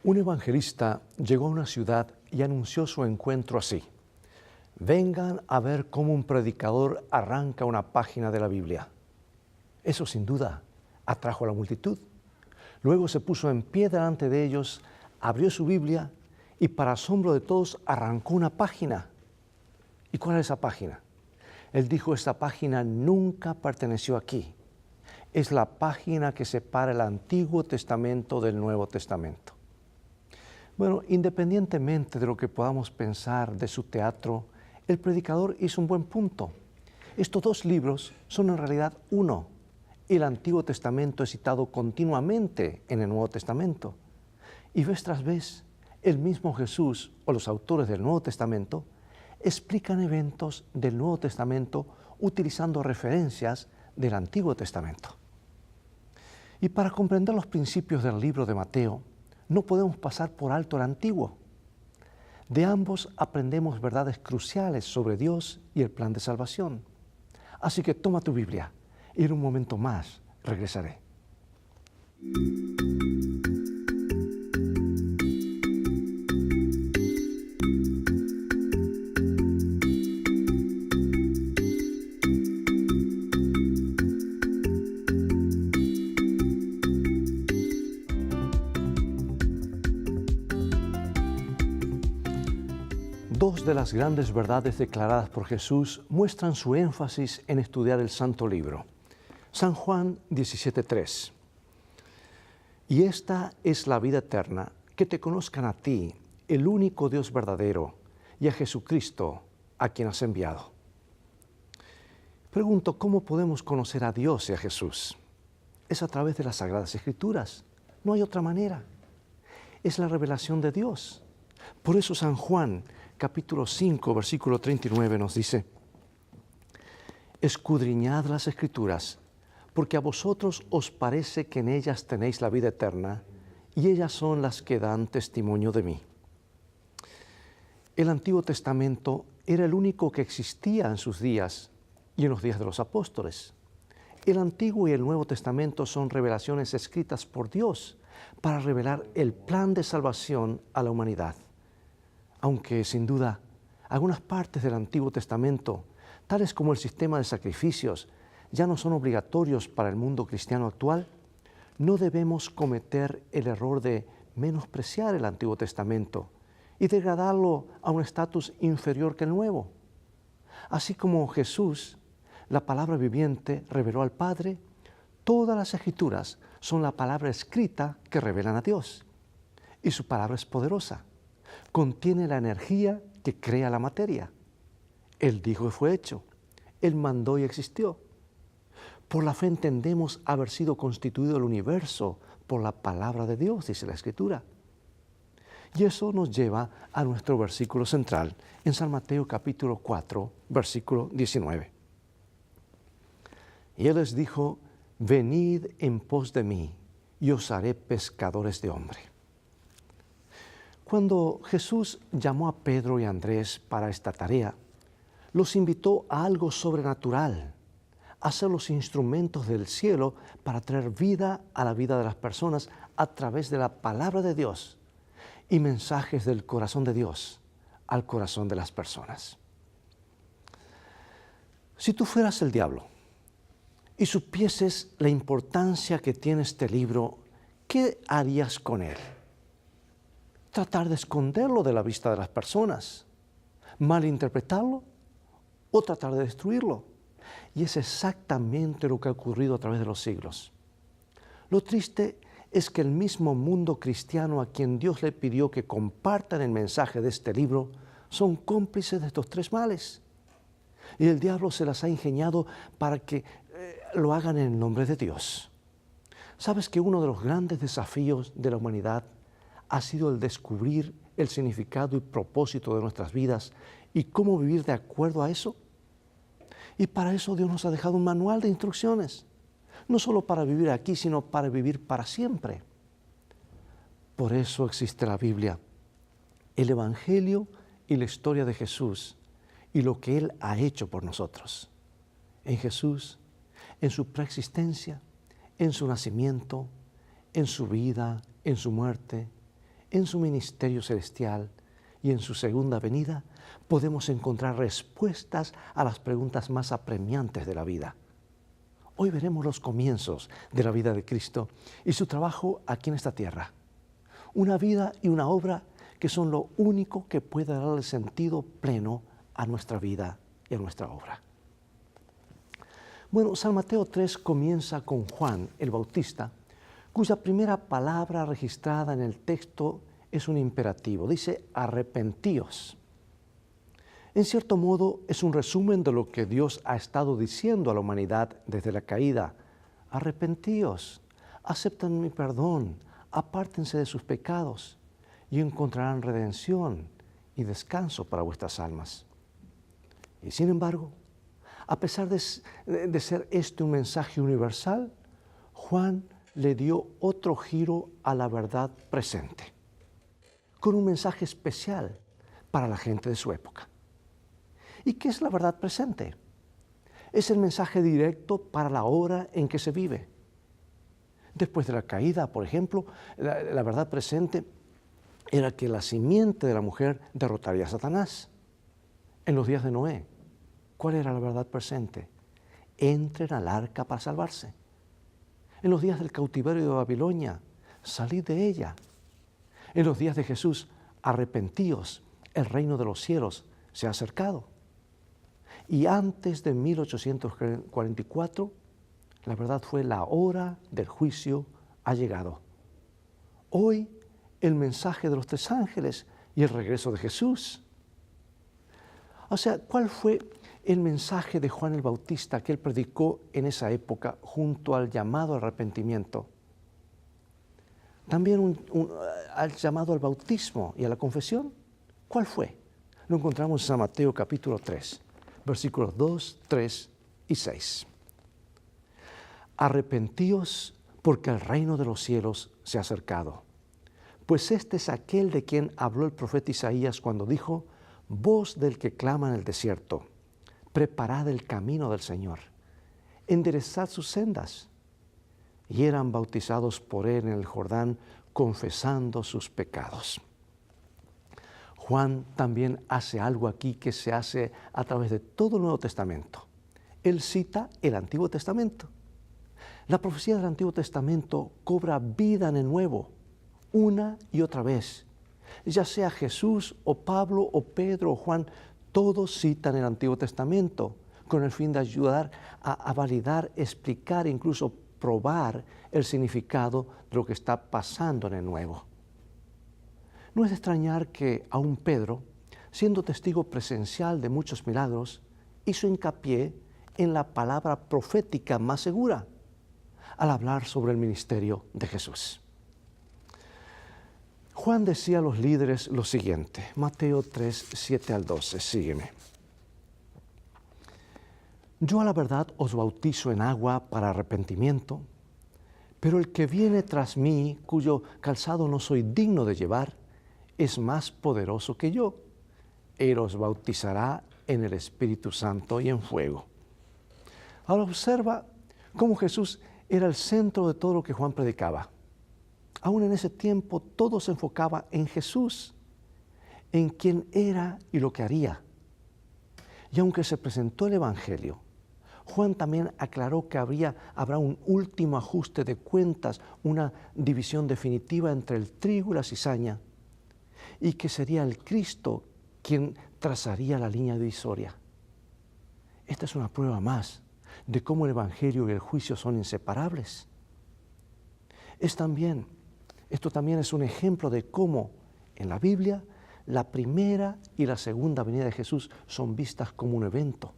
Un evangelista llegó a una ciudad y anunció su encuentro así: vengan a ver cómo un predicador arranca una página de la Biblia. Eso sin duda atrajo a la multitud. Luego se puso en pie delante de ellos, abrió su Biblia y para asombro de todos arrancó una página. ¿Y cuál es esa página? Él dijo: esta página nunca perteneció aquí. Es la página que separa el Antiguo Testamento del Nuevo Testamento. Bueno, independientemente de lo que podamos pensar de su teatro, el predicador hizo un buen punto. Estos dos libros son en realidad uno. El Antiguo Testamento es citado continuamente en el Nuevo Testamento. Y vez tras vez, el mismo Jesús o los autores del Nuevo Testamento explican eventos del Nuevo Testamento utilizando referencias del Antiguo Testamento. Y para comprender los principios del libro de Mateo, no podemos pasar por alto el Antiguo. De ambos aprendemos verdades cruciales sobre Dios y el plan de salvación. Así que toma tu Biblia y en un momento más regresaré. Dos de las grandes verdades declaradas por Jesús muestran su énfasis en estudiar el Santo Libro. San Juan 17:3. Y esta es la vida eterna, que te conozcan a ti, el único Dios verdadero, y a Jesucristo, a quien has enviado. Pregunto, ¿cómo podemos conocer a Dios y a Jesús? Es a través de las Sagradas Escrituras. No hay otra manera. Es la revelación de Dios. Por eso San Juan, capítulo 5, versículo 39 nos dice: escudriñad las Escrituras, porque a vosotros os parece que en ellas tenéis la vida eterna, y ellas son las que dan testimonio de mí. El Antiguo Testamento era el único que existía en sus días y en los días de los apóstoles. El Antiguo y el Nuevo Testamento son revelaciones escritas por Dios para revelar el plan de salvación a la humanidad. Aunque, sin duda, algunas partes del Antiguo Testamento, tales como el sistema de sacrificios, ya no son obligatorios para el mundo cristiano actual, no debemos cometer el error de menospreciar el Antiguo Testamento y degradarlo a un estatus inferior que el Nuevo. Así como Jesús, la palabra viviente, reveló al Padre, todas las Escrituras son la palabra escrita que revelan a Dios. Y su palabra es poderosa. Contiene la energía que crea la materia. Él dijo y fue hecho. Él mandó y existió. Por la fe entendemos haber sido constituido el universo por la palabra de Dios, dice la Escritura. Y eso nos lleva a nuestro versículo central en San Mateo capítulo 4, versículo 19. Y Él les dijo: venid en pos de mí, y os haré pescadores de hombre. Cuando Jesús llamó a Pedro y a Andrés para esta tarea, los invitó a algo sobrenatural, a ser los instrumentos del cielo para traer vida a la vida de las personas a través de la palabra de Dios y mensajes del corazón de Dios al corazón de las personas. Si tú fueras el diablo y supieses la importancia que tiene este libro, ¿qué harías con él? Tratar de esconderlo de la vista de las personas, malinterpretarlo o tratar de destruirlo. Y es exactamente lo que ha ocurrido a través de los siglos. Lo triste es que el mismo mundo cristiano a quien Dios le pidió que compartan el mensaje de este libro son cómplices de estos tres males. Y el diablo se las ha ingeniado para que lo hagan en el nombre de Dios. ¿Sabes que uno de los grandes desafíos de la humanidad ha sido el descubrir el significado y propósito de nuestras vidas y cómo vivir de acuerdo a eso? Y para eso Dios nos ha dejado un manual de instrucciones, no solo para vivir aquí, sino para vivir para siempre. Por eso existe la Biblia, el Evangelio y la historia de Jesús y lo que Él ha hecho por nosotros. En Jesús, en su preexistencia, en su nacimiento, en su vida, en su muerte, en su ministerio celestial y en su segunda venida, podemos encontrar respuestas a las preguntas más apremiantes de la vida. Hoy veremos los comienzos de la vida de Cristo y su trabajo aquí en esta tierra. Una vida y una obra que son lo único que puede darle sentido pleno a nuestra vida y a nuestra obra. Bueno, San Mateo 3 comienza con Juan el Bautista, cuya primera palabra registrada en el texto es un imperativo. Dice, arrepentíos. En cierto modo, es un resumen de lo que Dios ha estado diciendo a la humanidad desde la caída. Arrepentíos, aceptan mi perdón, apártense de sus pecados y encontrarán redención y descanso para vuestras almas. Y sin embargo, a pesar de ser este un mensaje universal, Juan le dio otro giro a la verdad presente, con un mensaje especial para la gente de su época. ¿Y qué es la verdad presente? Es el mensaje directo para la hora en que se vive. Después de la caída, por ejemplo, la verdad presente era que la simiente de la mujer derrotaría a Satanás. En los días de Noé, ¿cuál era la verdad presente? Entren al arca para salvarse. En los días del cautiverio de Babilonia, salid de ella. En los días de Jesús, arrepentíos, el reino de los cielos se ha acercado. Y antes de 1844, la verdad fue la hora del juicio ha llegado. Hoy, el mensaje de los 3 ángeles y el regreso de Jesús. O sea, ¿cuál fue el mensaje de Juan el Bautista que él predicó en esa época junto al llamado al arrepentimiento? También al llamado al bautismo y a la confesión. ¿Cuál fue? Lo encontramos en San Mateo capítulo 3, versículos 2, 3 y 6. Arrepentíos porque el reino de los cielos se ha acercado. Pues este es aquel de quien habló el profeta Isaías cuando dijo, voz del que clama en el desierto, preparad el camino del Señor, enderezad sus sendas. Y eran bautizados por él en el Jordán, confesando sus pecados. Juan también hace algo aquí que se hace a través de todo el Nuevo Testamento. Él cita el Antiguo Testamento. La profecía del Antiguo Testamento cobra vida en el Nuevo, una y otra vez. Ya sea Jesús o Pablo o Pedro o Juan, todos citan el Antiguo Testamento con el fin de ayudar a validar, explicar, incluso probar el significado de lo que está pasando en el Nuevo. No es de extrañar que aún Pedro, siendo testigo presencial de muchos milagros, hizo hincapié en la palabra profética más segura al hablar sobre el ministerio de Jesús. Juan decía a los líderes lo siguiente, Mateo 3, 7 al 12, sígueme. Yo a la verdad os bautizo en agua para arrepentimiento, pero el que viene tras mí, cuyo calzado no soy digno de llevar, es más poderoso que yo. Él os bautizará en el Espíritu Santo y en fuego. Ahora observa cómo Jesús era el centro de todo lo que Juan predicaba. Aún en ese tiempo todo se enfocaba en Jesús, en quién era y lo que haría. Y aunque se presentó el Evangelio, Juan también aclaró que habrá un último ajuste de cuentas, una división definitiva entre el trigo y la cizaña, y que sería el Cristo quien trazaría la línea divisoria. Esta es una prueba más de cómo el Evangelio y el juicio son inseparables. Esto también es un ejemplo de cómo en la Biblia la primera y la segunda venida de Jesús son vistas como un evento.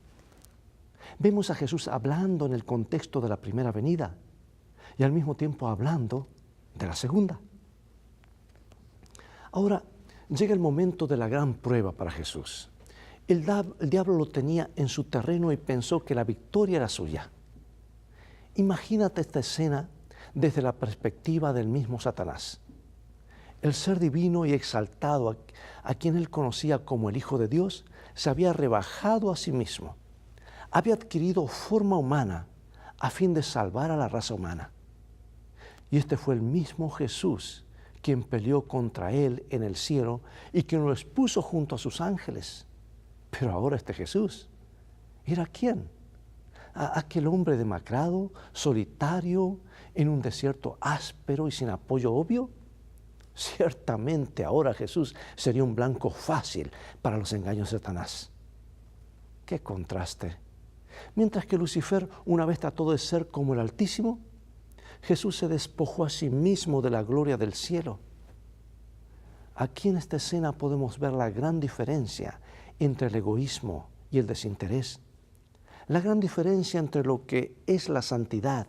Vemos a Jesús hablando en el contexto de la primera venida y al mismo tiempo hablando de la segunda. Ahora llega el momento de la gran prueba para Jesús. El diablo lo tenía en su terreno y pensó que la victoria era suya. Imagínate esta escena desde la perspectiva del mismo Satanás. El ser divino y exaltado, a quien él conocía como el Hijo de Dios, se había rebajado a sí mismo. Había adquirido forma humana a fin de salvar a la raza humana. Y este fue el mismo Jesús quien peleó contra él en el cielo y quien lo expuso junto a sus ángeles. Pero ahora este Jesús, ¿era quién? Aquel hombre demacrado, solitario, en un desierto áspero y sin apoyo obvio. Ciertamente ahora Jesús sería un blanco fácil para los engaños de Satanás. ¡Qué contraste! Mientras que Lucifer una vez trató de ser como el Altísimo, Jesús se despojó a sí mismo de la gloria del cielo. Aquí en esta escena podemos ver la gran diferencia entre el egoísmo y el desinterés. La gran diferencia entre lo que es la santidad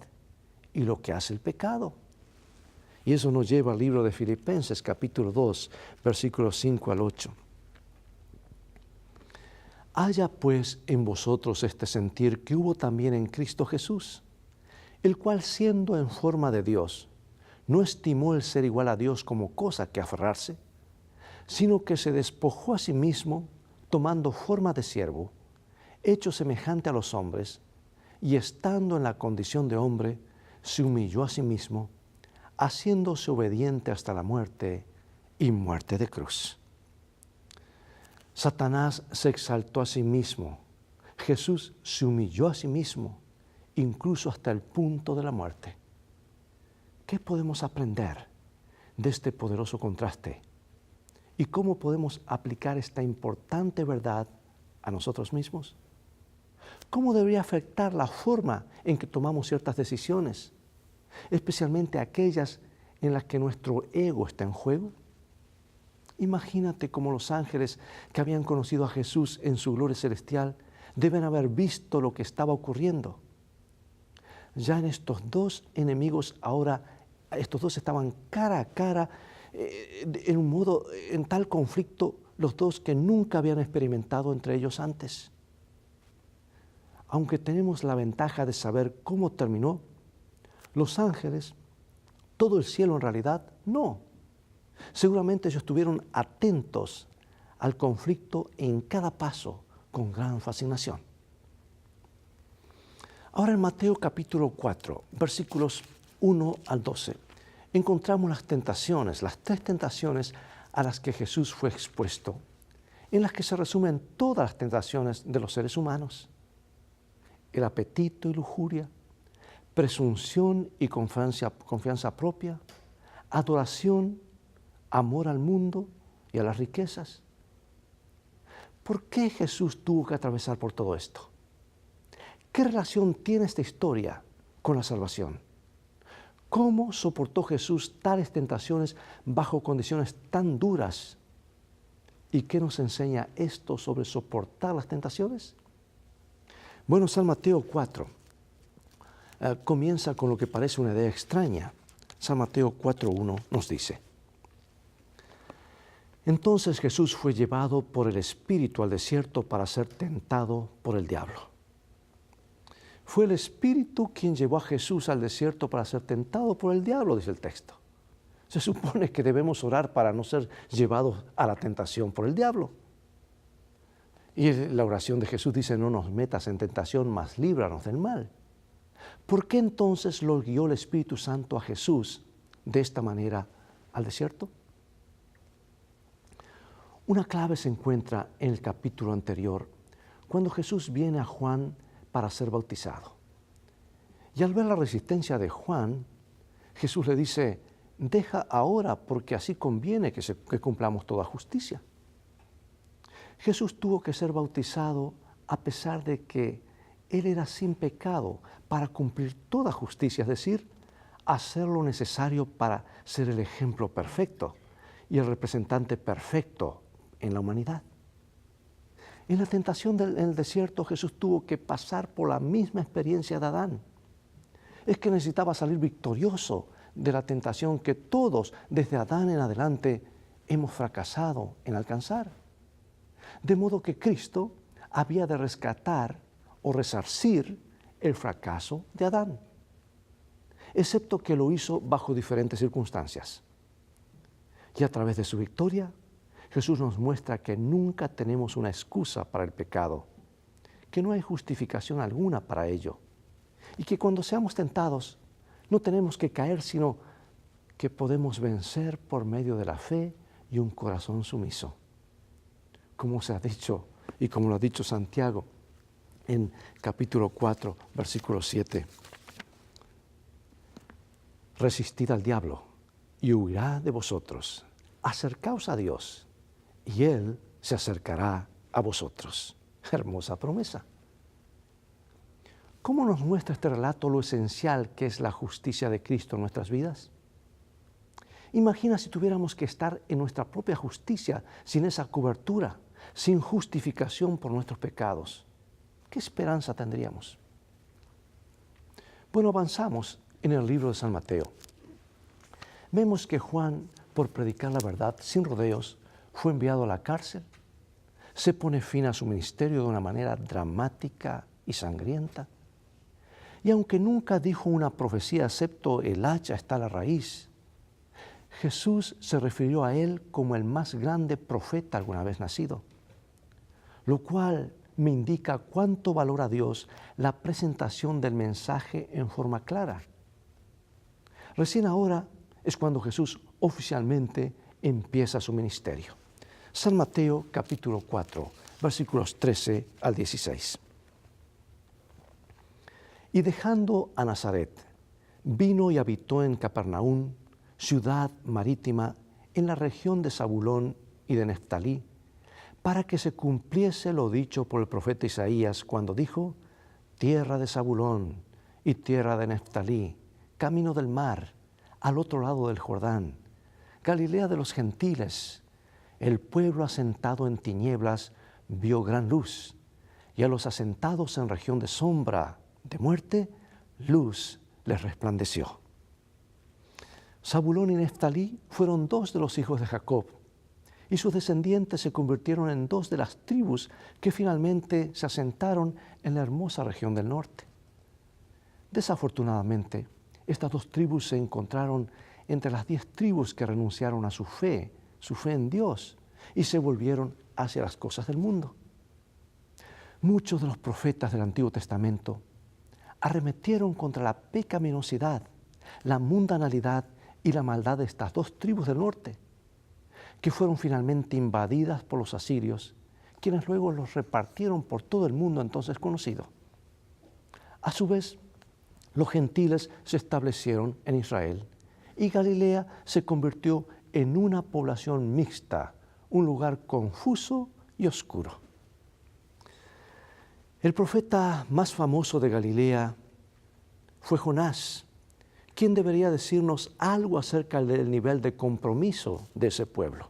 y lo que hace el pecado. Y eso nos lleva al libro de Filipenses, capítulo 2, versículos 5 al 8. Haya pues en vosotros este sentir que hubo también en Cristo Jesús, el cual siendo en forma de Dios, no estimó el ser igual a Dios como cosa que aferrarse, sino que se despojó a sí mismo, tomando forma de siervo, hecho semejante a los hombres, y estando en la condición de hombre, se humilló a sí mismo, haciéndose obediente hasta la muerte y muerte de cruz. Satanás se exaltó a sí mismo. Jesús se humilló a sí mismo, incluso hasta el punto de la muerte. ¿Qué podemos aprender de este poderoso contraste? ¿Y cómo podemos aplicar esta importante verdad a nosotros mismos? ¿Cómo debería afectar la forma en que tomamos ciertas decisiones, especialmente aquellas en las que nuestro ego está en juego? Imagínate cómo los ángeles que habían conocido a Jesús en su gloria celestial deben haber visto lo que estaba ocurriendo. Ya en estos dos enemigos ahora, estos dos estaban cara a cara, en un modo, en tal conflicto, los dos que nunca habían experimentado entre ellos antes. Aunque tenemos la ventaja de saber cómo terminó, los ángeles, todo el cielo en realidad, no. Seguramente ellos estuvieron atentos al conflicto en cada paso con gran fascinación. Ahora en Mateo capítulo 4, versículos 1 al 12, encontramos las tentaciones, las tres tentaciones a las que Jesús fue expuesto, en las que se resumen todas las tentaciones de los seres humanos. El apetito y lujuria, presunción y confianza propia, adoración, amor al mundo y a las riquezas. ¿Por qué Jesús tuvo que atravesar por todo esto? ¿Qué relación tiene esta historia con la salvación? ¿Cómo soportó Jesús tales tentaciones bajo condiciones tan duras? ¿Y qué nos enseña esto sobre soportar las tentaciones? Bueno, San Mateo 4 comienza con lo que parece una idea extraña. San Mateo 4:1 nos dice: Entonces Jesús fue llevado por el Espíritu al desierto para ser tentado por el diablo. Fue el Espíritu quien llevó a Jesús al desierto para ser tentado por el diablo, dice el texto. Se supone que debemos orar para no ser llevados a la tentación por el diablo. Y la oración de Jesús dice: no nos metas en tentación, mas líbranos del mal. ¿Por qué entonces lo guió el Espíritu Santo a Jesús de esta manera al desierto? Una clave se encuentra en el capítulo anterior, cuando Jesús viene a Juan para ser bautizado. Y al ver la resistencia de Juan, Jesús le dice: deja ahora, porque así conviene que cumplamos toda justicia. Jesús tuvo que ser bautizado a pesar de que Él era sin pecado para cumplir toda justicia, es decir, hacer lo necesario para ser el ejemplo perfecto y el representante perfecto en la humanidad. En la tentación en el desierto, Jesús tuvo que pasar por la misma experiencia de Adán. Es que necesitaba salir victorioso de la tentación que todos, desde Adán en adelante, hemos fracasado en alcanzar. De modo que Cristo había de rescatar o resarcir el fracaso de Adán, excepto que lo hizo bajo diferentes circunstancias. Y a través de su victoria, Jesús nos muestra que nunca tenemos una excusa para el pecado, que no hay justificación alguna para ello, y que cuando seamos tentados no tenemos que caer, sino que podemos vencer por medio de la fe y un corazón sumiso. Como se ha dicho y como lo ha dicho Santiago en capítulo 4, versículo 7. Resistid al diablo y huirá de vosotros. Acercaos a Dios y Él se acercará a vosotros. Hermosa promesa. ¿Cómo nos muestra este relato lo esencial que es la justicia de Cristo en nuestras vidas? Imagina si tuviéramos que estar en nuestra propia justicia, sin esa cobertura, sin justificación por nuestros pecados. ¿Qué esperanza tendríamos? Bueno, avanzamos en el libro de San Mateo. Vemos que Juan, por predicar la verdad sin rodeos, fue enviado a la cárcel. Se pone fin a su ministerio de una manera dramática y sangrienta. Y aunque nunca dijo una profecía excepto el hacha está a la raíz, Jesús se refirió a él como el más grande profeta alguna vez nacido, lo cual me indica cuánto valora Dios la presentación del mensaje en forma clara. Recién ahora es cuando Jesús oficialmente empieza su ministerio. San Mateo capítulo 4, versículos 13 al 16. Y dejando a Nazaret, vino y habitó en Capernaum, ciudad marítima, en la región de Zabulón y de Neftalí, para que se cumpliese lo dicho por el profeta Isaías cuando dijo: tierra de Zabulón y tierra de Neftalí, camino del mar, al otro lado del Jordán, Galilea de los gentiles. El pueblo asentado en tinieblas vio gran luz, y a los asentados en región de sombra de muerte, luz les resplandeció. Zabulón y Neftalí fueron dos de los hijos de Jacob, y sus descendientes se convirtieron en dos de las tribus que finalmente se asentaron en la hermosa región del norte. Desafortunadamente, estas dos tribus se encontraron entre las 10 tribus que renunciaron a su fe en Dios, y se volvieron hacia las cosas del mundo. Muchos de los profetas del Antiguo Testamento arremetieron contra la pecaminosidad, la mundanalidad y la maldad de estas dos tribus del norte, que fueron finalmente invadidas por los asirios, quienes luego los repartieron por todo el mundo entonces conocido. A su vez, los gentiles se establecieron en Israel y Galilea se convirtió en una población mixta, un lugar confuso y oscuro. El profeta más famoso de Galilea fue Jonás, quien debería decirnos algo acerca del nivel de compromiso de ese pueblo.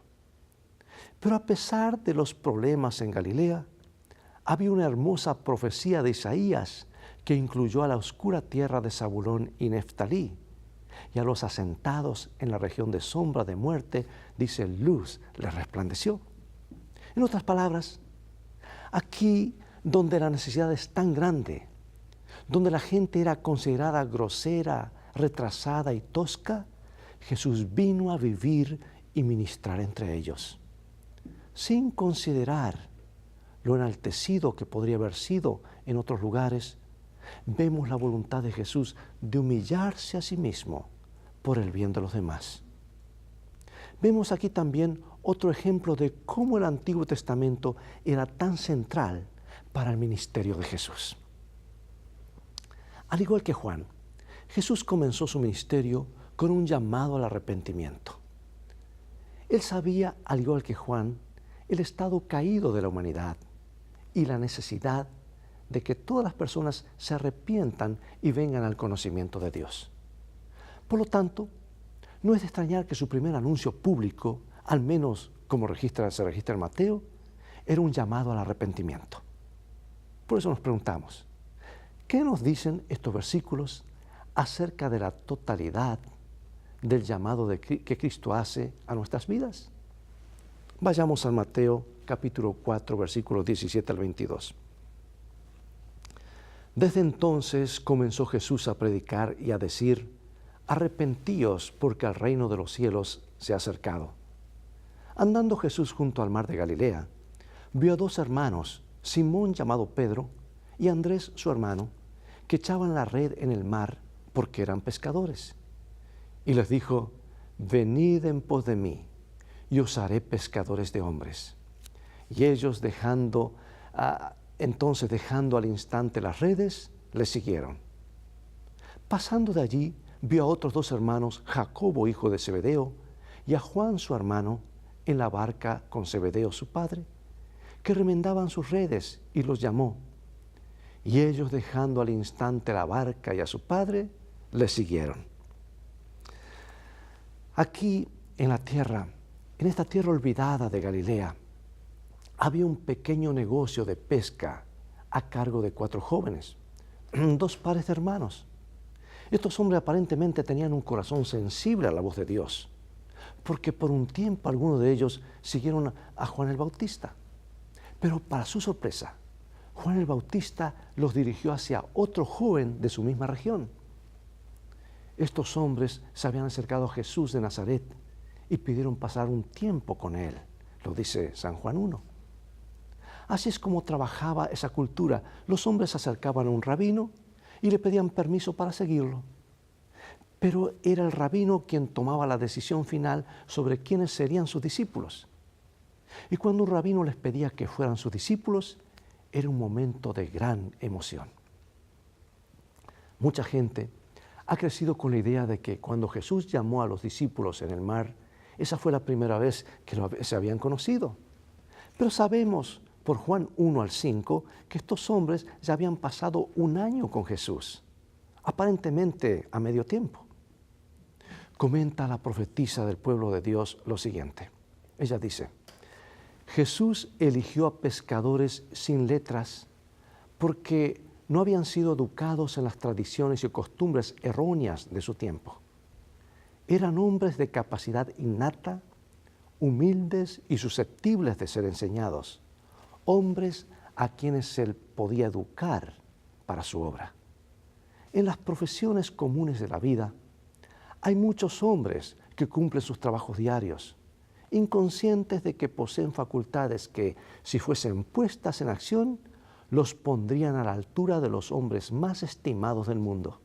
Pero a pesar de los problemas en Galilea, había una hermosa profecía de Isaías que incluyó a la oscura tierra de Zabulón y Neftalí, y a los asentados en la región de sombra de muerte, dice, luz les resplandeció. En otras palabras, aquí donde la necesidad es tan grande, donde la gente era considerada grosera, retrasada y tosca, Jesús vino a vivir y ministrar entre ellos, sin considerar lo enaltecido que podría haber sido en otros lugares. Vemos la voluntad de Jesús de humillarse a sí mismo por el bien de los demás. Vemos aquí también otro ejemplo de cómo el Antiguo Testamento era tan central para el ministerio de Jesús. Al igual que Juan, Jesús comenzó su ministerio con un llamado al arrepentimiento. Él sabía, al igual que Juan, el estado caído de la humanidad y la necesidad de que todas las personas se arrepientan y vengan al conocimiento de Dios. Por lo tanto, no es de extrañar que su primer anuncio público, al menos como se registra en Mateo, era un llamado al arrepentimiento. Por eso nos preguntamos, ¿qué nos dicen estos versículos acerca de la totalidad del llamado que Cristo hace a nuestras vidas? Vayamos a Mateo capítulo 4, versículos 17 al 22. Desde entonces comenzó Jesús a predicar y a decir: arrepentíos, porque el reino de los cielos se ha acercado. Andando Jesús junto al mar de Galilea, vio a dos hermanos, Simón llamado Pedro y Andrés su hermano, que echaban la red en el mar porque eran pescadores. Y les dijo: venid en pos de mí, y os haré pescadores de hombres. Y ellos entonces dejando al instante las redes, le siguieron. Pasando de allí, vio a otros dos hermanos, Jacobo, hijo de Zebedeo, y a Juan, su hermano, en la barca con Zebedeo, su padre, que remendaban sus redes, y los llamó. Y ellos, dejando al instante la barca y a su padre, le siguieron. Aquí en la tierra, en esta tierra olvidada de Galilea, había un pequeño negocio de pesca a cargo de 4 jóvenes, 2 pares de hermanos. Estos hombres aparentemente tenían un corazón sensible a la voz de Dios, porque por un tiempo algunos de ellos siguieron a Juan el Bautista. Pero para su sorpresa, Juan el Bautista los dirigió hacia otro joven de su misma región. Estos hombres se habían acercado a Jesús de Nazaret y pidieron pasar un tiempo con él, lo dice San Juan 1. Así es como trabajaba esa cultura. Los hombres se acercaban a un rabino y le pedían permiso para seguirlo. Pero era el rabino quien tomaba la decisión final sobre quiénes serían sus discípulos. Y cuando un rabino les pedía que fueran sus discípulos, era un momento de gran emoción. Mucha gente ha crecido con la idea de que cuando Jesús llamó a los discípulos en el mar, esa fue la primera vez que se habían conocido. Pero sabemos por Juan 1 al 5 que estos hombres ya habían pasado un año con Jesús, aparentemente a medio tiempo. Comenta la profetisa del pueblo de Dios lo siguiente. Ella dice: Jesús eligió a pescadores sin letras porque no habían sido educados en las tradiciones y costumbres erróneas de su tiempo. Eran hombres de capacidad innata, humildes y susceptibles de ser enseñados, hombres a quienes se podía educar para su obra. En las profesiones comunes de la vida, hay muchos hombres que cumplen sus trabajos diarios, inconscientes de que poseen facultades que, si fuesen puestas en acción, los pondrían a la altura de los hombres más estimados del mundo.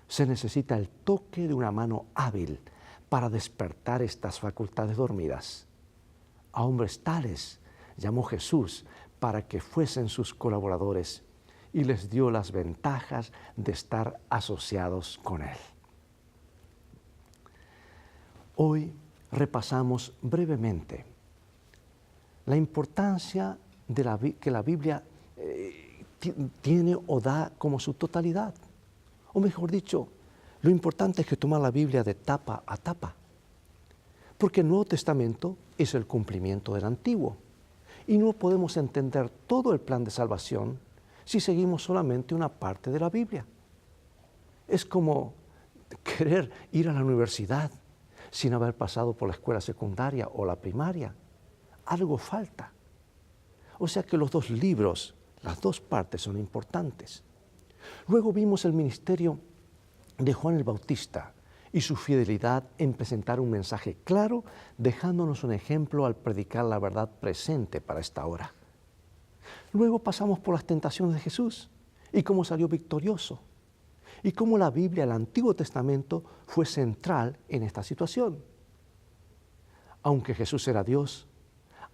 Se necesita el toque de una mano hábil para despertar estas facultades dormidas. A hombres tales llamó Jesús para que fuesen sus colaboradores y les dio las ventajas de estar asociados con Él. Hoy repasamos brevemente la importancia que la Biblia tiene o da como su totalidad. O mejor dicho, lo importante es que tomar la Biblia de tapa a tapa, porque el Nuevo Testamento es el cumplimiento del Antiguo y no podemos entender todo el plan de salvación si seguimos solamente una parte de la Biblia. Es como querer ir a la universidad sin haber pasado por la escuela secundaria o la primaria. Algo falta. O sea que los 2 libros, las 2 partes son importantes. Luego vimos el ministerio de Juan el Bautista y su fidelidad en presentar un mensaje claro, dejándonos un ejemplo al predicar la verdad presente para esta hora. Luego pasamos por las tentaciones de Jesús y cómo salió victorioso, y cómo la Biblia, el Antiguo Testamento, fue central en esta situación. Aunque Jesús era Dios,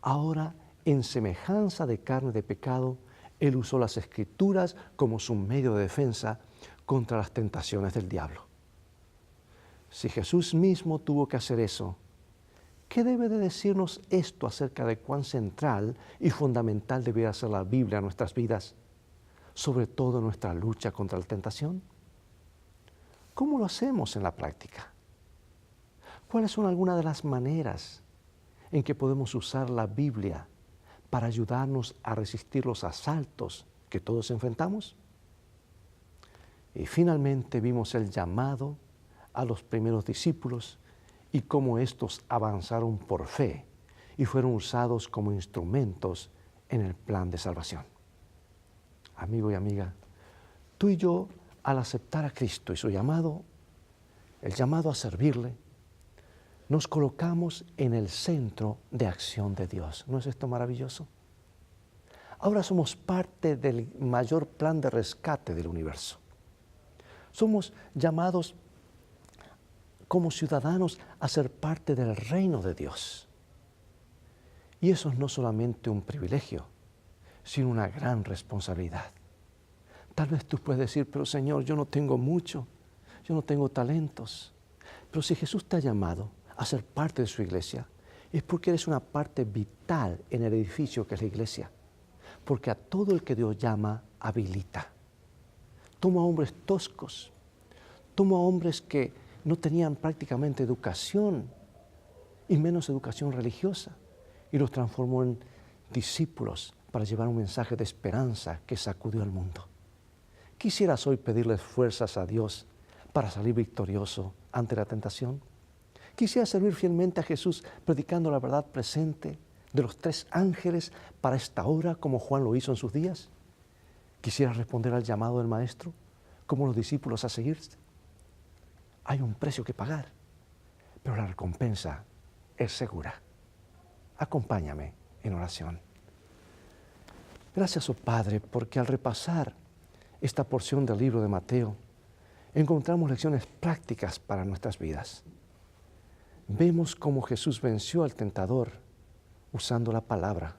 ahora en semejanza de carne de pecado, Él usó las Escrituras como su medio de defensa contra las tentaciones del diablo. Si Jesús mismo tuvo que hacer eso, ¿qué debe de decirnos esto acerca de cuán central y fundamental debiera ser la Biblia en nuestras vidas, sobre todo en nuestra lucha contra la tentación? ¿Cómo lo hacemos en la práctica? ¿Cuáles son algunas de las maneras en que podemos usar la Biblia para ayudarnos a resistir los asaltos que todos enfrentamos? Y finalmente vimos el llamado a los primeros discípulos y cómo estos avanzaron por fe y fueron usados como instrumentos en el plan de salvación. Amigo y amiga, tú y yo, al aceptar a Cristo y su llamado, el llamado a servirle, nos colocamos en el centro de acción de Dios. ¿No es esto maravilloso? Ahora somos parte del mayor plan de rescate del universo. Somos llamados como ciudadanos a ser parte del reino de Dios. Y eso es no solamente un privilegio, sino una gran responsabilidad. Tal vez tú puedes decir, pero Señor, yo no tengo mucho, yo no tengo talentos. Pero si Jesús te ha llamado a ser parte de su iglesia, es porque eres una parte vital en el edificio que es la iglesia. Porque a todo el que Dios llama, habilita. Toma a hombres toscos, toma a hombres que no tenían prácticamente educación y menos educación religiosa, y los transformó en discípulos para llevar un mensaje de esperanza que sacudió al mundo. ¿Quisieras hoy pedirle fuerzas a Dios para salir victorioso ante la tentación? ¿Quisieras servir fielmente a Jesús predicando la verdad presente de los 3 ángeles para esta hora como Juan lo hizo en sus días? ¿Quisieras responder al llamado del Maestro como los discípulos a seguirse? Hay un precio que pagar, pero la recompensa es segura. Acompáñame en oración. Gracias, oh Padre, porque al repasar esta porción del libro de Mateo, encontramos lecciones prácticas para nuestras vidas. Vemos cómo Jesús venció al tentador usando la palabra,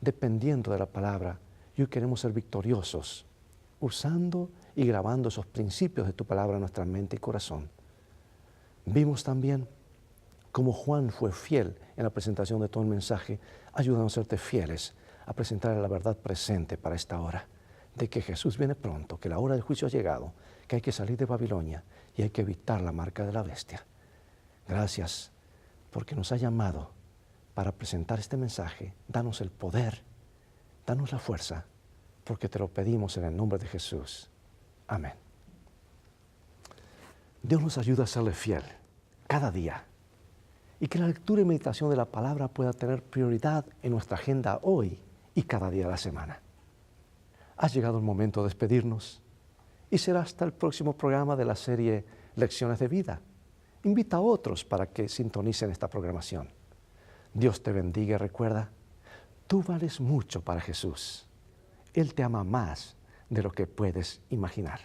dependiendo de la palabra. Y hoy queremos ser victoriosos, usando y grabando esos principios de tu palabra en nuestra mente y corazón. Vimos también cómo Juan fue fiel en la presentación de todo el mensaje, ayudando a serte fieles a presentar la verdad presente para esta hora, de que Jesús viene pronto, que la hora del juicio ha llegado, que hay que salir de Babilonia y hay que evitar la marca de la bestia. Gracias porque nos ha llamado para presentar este mensaje. Danos el poder, danos la fuerza, porque te lo pedimos en el nombre de Jesús. Amén. Dios nos ayuda a serle fiel cada día y que la lectura y meditación de la palabra pueda tener prioridad en nuestra agenda hoy y cada día de la semana. Ha llegado el momento de despedirnos y será hasta el próximo programa de la serie Lecciones de Vida. Invita a otros para que sintonicen esta programación. Dios te bendiga y recuerda, tú vales mucho para Jesús. Él te ama más de lo que puedes imaginar.